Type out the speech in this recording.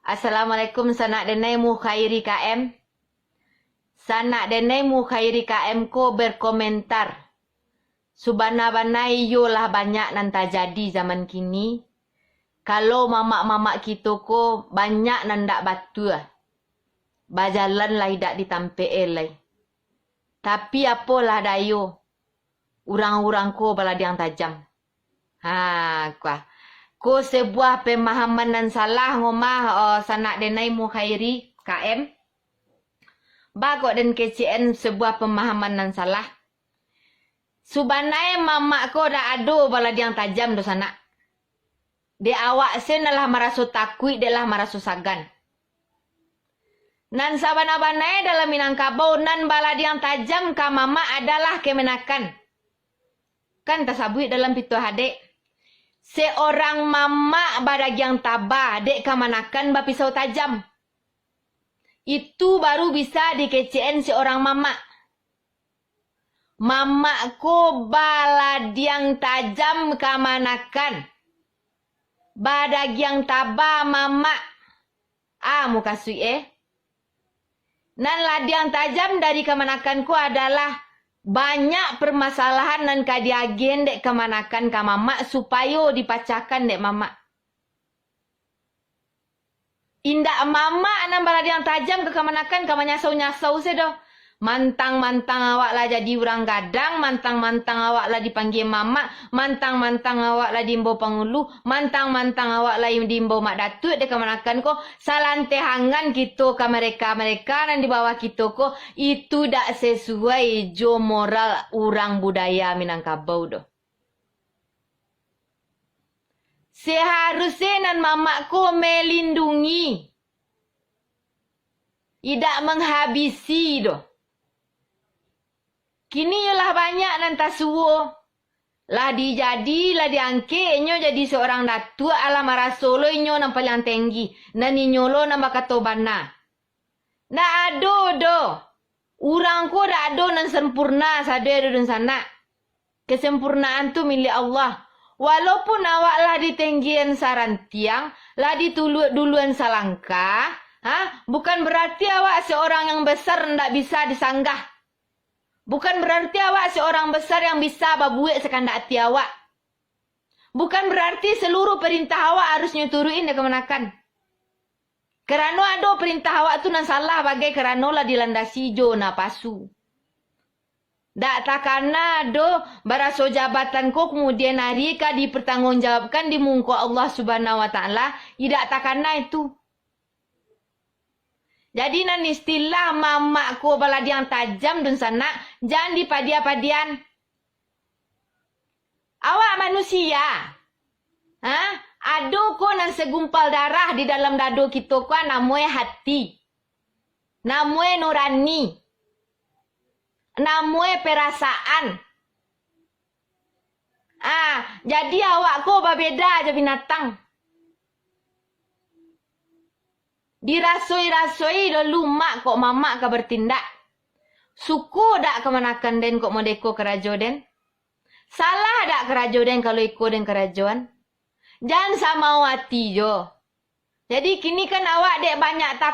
Assalamualaikum sanak denai mu khairi KM. Sanak denai mu khairi KM ko berkomentar. Subana-banai yolah banyak nanta jadi zaman kini. Kalau mamak-mamak kita ko banyak nandak batu lah. Bajalan lah tidak ditampe elai. Tapi apalah dayo. Urang-urang ko baladiang tajam. Kuah. Ko sebuah pemahaman dan salah ngomah sanak denai mu khairi KM. Bagok dan KCN sebuah pemahaman dan salah. Subanai mamak ko dah ado baladiang tajam do sanak. De awak sen lah maraso takui, de lah maraso sagan. Nan sabana-banai dalam Minangkabau nan baladiang tajam ka mama adalah kemenakan. Kan tasabui dalam pitu hadek. Seorang mama badagiang tabah, dek kamanakan bapisau tajam. Itu baru bisa di KCN seorang mama. Mama ko baladiang tajam kamanakan. Badagiang tabah mama. Muka sui Nan ladiang tajam dari kamanakanku adalah banyak permasalahan dan kadiagen dek kemanakan ka mama supaya dipacahkan dek mama. Indak mama nan baladiang tajam ke kemanakan ka nyasau-nyasau sedo. Mantang-mantang awak lah jadi orang gadang, mantang-mantang awak lah dipanggil mama, mantang-mantang awak lah diimbau pangulu, mantang-mantang awak lah diimbau mak datuk dek kemanakan ko. Salantehangan kita ke mereka-mereka dan di bawah kita ko itu dak sesuai jo moral orang budaya Minangkabau do. Seharusnya nan mamaku melindungi. Tidak menghabisi do. Kini lah banyak nan tasuo. Lah dijadi, lah diangke, nyo jadi seorang datuk ala marasolo nyo nan paling tinggi. Nan nyolo nan bakatobana. Ndak ado do. Urang ko dak ado nan sempurna sadaya do sana. Kesempurnaan tu milik Allah. Walaupun awak lah ditenggian sarantiang, lah dituluan salangkah, bukan berarti awak seorang yang besar ndak bisa disanggah. Bukan berarti awak seorang besar yang bisa babuik sekandak hati awak. Bukan berarti seluruh perintah awak harus nyuturuin dek kemenakan. Kerana ada perintah awak tu nan salah bagai kerana lah dilandasi jo na pasu. Dak takana do baraso jabatan ko kemudian hari ka dipertanggungjawabkan di muka Allah Subhanahu wa taala, tidak takana itu. Jadi nan istilah mamak ko baladiang tajam dun sana, jangan dipadia-padian. Awak manusia. Ado ko nan segumpal darah di dalam dado kita ko namanya hati. Namanya nurani. Namanya perasaan. Jadi awak ko berbeda aja binatang. Dirasoi-rasoi dulu mak kok mamak ka bertindak. Suku dak kemanakan den kok modeko kerajo den. Salah dak kerajo den kalau ikut den kerajoan. Jangan sama hati jo. Jadi kini kan awak dek banyak tak